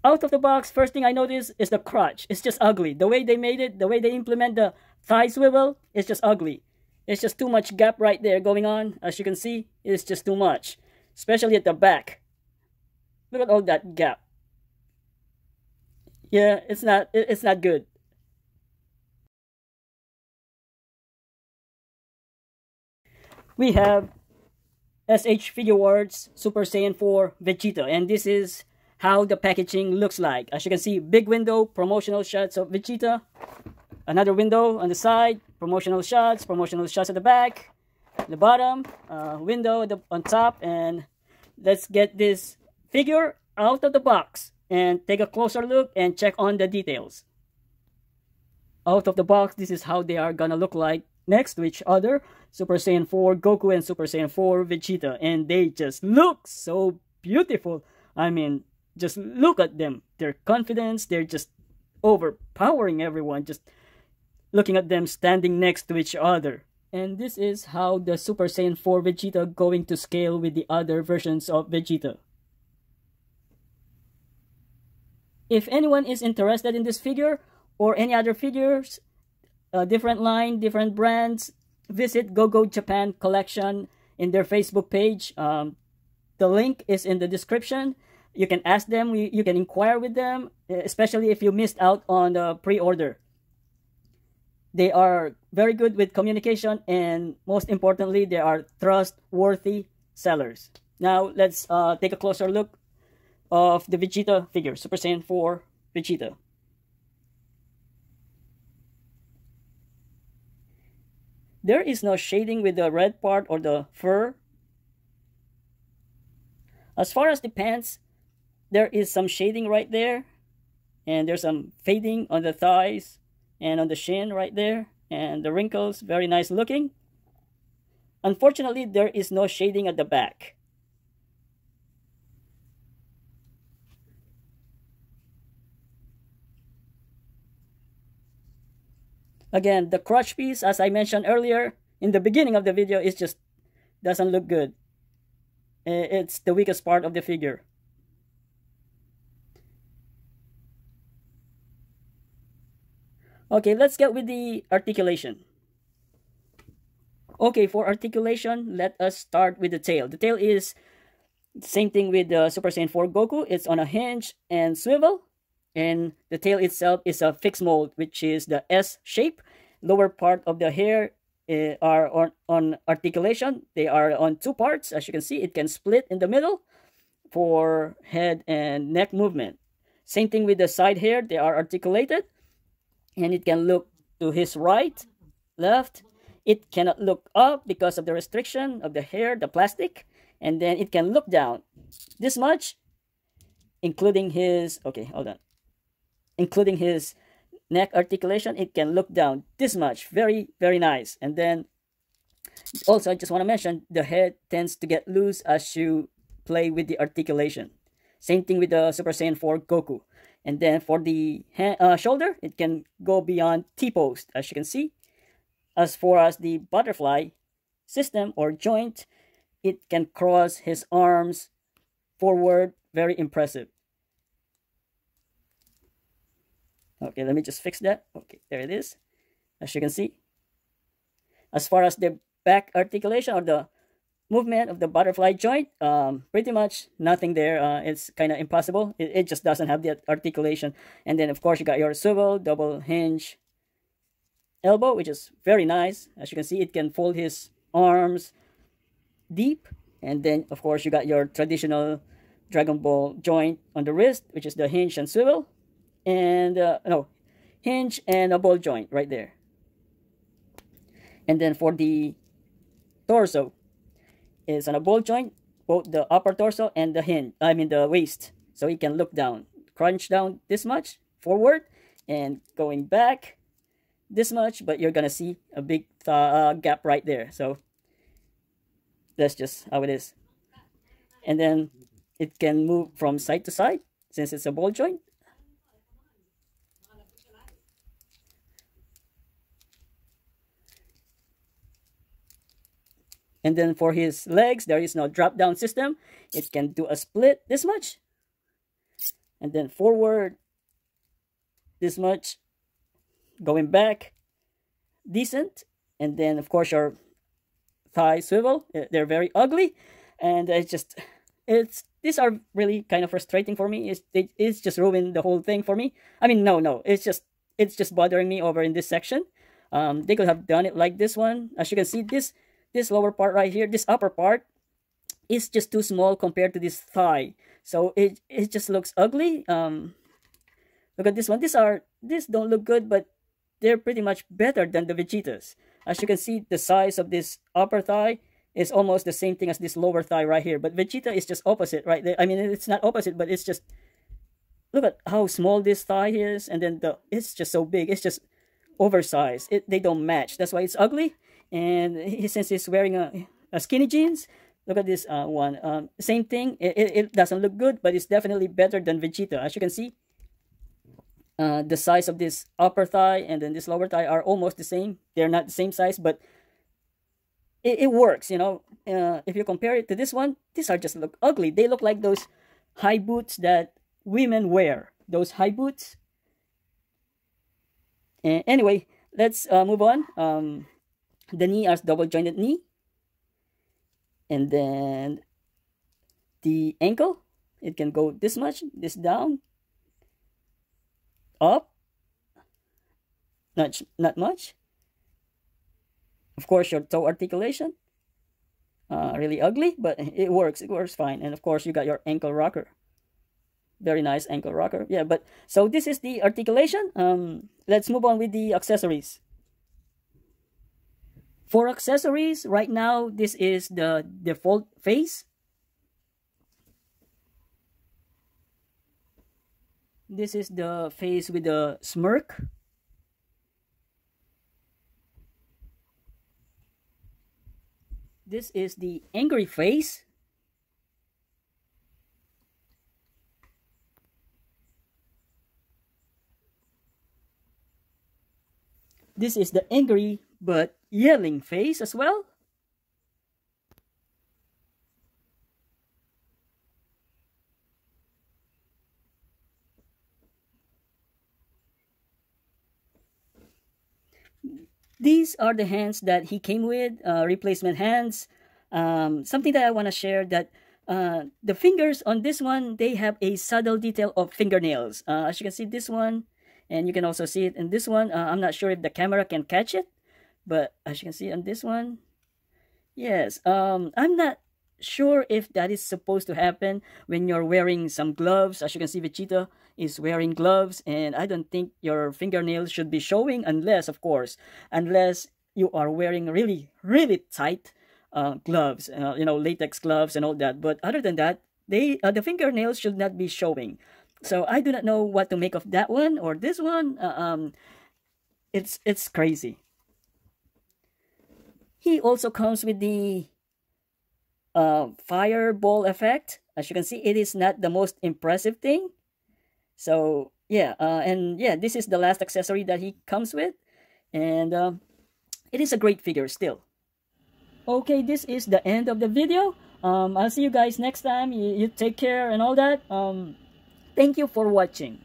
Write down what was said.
Out of the box, first thing I noticed is the crotch. It's just ugly. The way they made it, the way they implement the thigh swivel, it's just ugly. It's just too much gap right there going on. As you can see, it's just too much. Especially at the back. Look at all that gap. Yeah, it's not good. We have s.h.figuarts Super Saiyan 4 Vegeta, and this is how the packaging looks like. As you can see, big window, promotional shots of Vegeta. Another window on the side, promotional shots at the back, the bottom, window on top. And let's get this figure out of the box and take a closer look and check on the details. Out of the box, this is how they are gonna look like next to each other. Super Saiyan 4 Goku and Super Saiyan 4 Vegeta, and they just look so beautiful. I mean, just look at them. Their confidence, they're just overpowering everyone, just looking at them standing next to each other. And this is how the Super Saiyan 4 Vegeta going to scale with the other versions of Vegeta. If anyone is interested in this figure or any other figures, different line, different brands, visit GoGo Japan Collection in their Facebook page. The link is in the description. You can ask them, you can inquire with them, especially if you missed out on the pre-order. They are very good with communication, and most importantly, they are trustworthy sellers. Now, let's take a closer look of the Vegeta figure, Super Saiyan 4 Vegeta. There is no shading with the red part or the fur. As far as the pants, there is some shading right there, and there's some fading on the thighs and on the shin right there, and the wrinkles, very nice looking. Unfortunately, there is no shading at the back. Again, the crotch piece, as I mentioned earlier in the beginning of the video, is just doesn't look good. It's the weakest part of the figure. Okay, let's get with the articulation. Okay, for articulation, let us start with the tail. The tail is same thing with the Super Saiyan 4 Goku. It's on a hinge and swivel. And the tail itself is a fixed mold, which is the S shape. Lower part of the hair are on articulation. They are on two parts. As you can see, it can split in the middle for head and neck movement. Same thing with the side hair. They are articulated. And it can look to his right, left. It cannot look up because of the restriction of the hair, the plastic. And then it can look down this much, including his, okay, hold on. Including his neck articulation, it can look down this much. Very, very nice. And then also, I just want to mention, the head tends to get loose as you play with the articulation. Same thing with the Super Saiyan 4 Goku. And then for the shoulder, it can go beyond T-post, as you can see. As far as the butterfly system or joint, it can cross his arms forward. Very impressive. Okay, let me just fix that. Okay, there it is. As you can see. As far as the back articulation or the movement of the butterfly joint, pretty much nothing there. It's kind of impossible. It just doesn't have the articulation. And then, of course, you got your swivel, double hinge elbow, which is very nice. As you can see, it can fold his arms deep. And then, of course, you got your traditional Dragon Ball joint on the wrist, which is the hinge and swivel. And hinge and a ball joint right there. And then for the torso, is on a ball joint, both the upper torso and the the waist. So it can look down, crunch down this much forward, and going back this much. But you're gonna see a big gap right there. So that's just how it is. And then it can move from side to side since it's a ball joint. And then for his legs, there is no drop-down system. It can do a split this much. and then forward this much, going back decent, and then of course your thigh swivel. They're very ugly, and it's these are really kind of frustrating for me. It's just ruined the whole thing for me. I mean, no, it's just bothering me over in this section. They could have done it like this one. As you can see, this lower part right here, this upper part is just too small compared to this thigh, so it just looks ugly. Look at this one. These don't look good, but they're pretty much better than the Vegetas. As you can see, the size of this upper thigh is almost the same thing as this lower thigh right here. But Vegeta is just opposite, right there. I mean, it's not opposite, but it's just, look at how small this thigh is, and then it's just so big. It's just oversized. They don't match. That's why it's ugly. And since he's wearing a skinny jeans, look at this one. Same thing. It doesn't look good, but it's definitely better than Vegeta. As you can see, the size of this upper thigh and then this lower thigh are almost the same. They're not the same size, but it works, you know. If you compare it to this one, these are just look ugly. They look like those high boots that women wear. Those high boots. Anyway, let's move on. The knee is double jointed knee. And then the ankle, it can go this much, this down, up, not much. Of course, your toe articulation, really ugly, but it works fine. And of course, you got your ankle rocker, very nice ankle rocker. Yeah, but so this is the articulation. Let's move on with the accessories. For accessories, right now, this is the default face. This is the face with the smirk. This is the angry face. This is the angry but yelling face as well. These are the hands that he came with, replacement hands. Something that I want to share, that the fingers on this one, they have a subtle detail of fingernails. As you can see this one, and you can also see it in this one. I'm not sure if the camera can catch it, but as you can see on this one, yes. I'm not sure if that is supposed to happen when you're wearing some gloves. As you can see, Vegeta is wearing gloves, and I don't think your fingernails should be showing, unless, of course, unless you are wearing really, really tight gloves, you know, latex gloves and all that. But other than that, the fingernails should not be showing. So I do not know what to make of that one or this one. It's crazy. He also comes with the fireball effect. As you can see, it is not the most impressive thing. So yeah, and yeah, this is the last accessory that he comes with, and it is a great figure still. Okay, this is the end of the video. I'll see you guys next time. You take care and all that. Thank you for watching.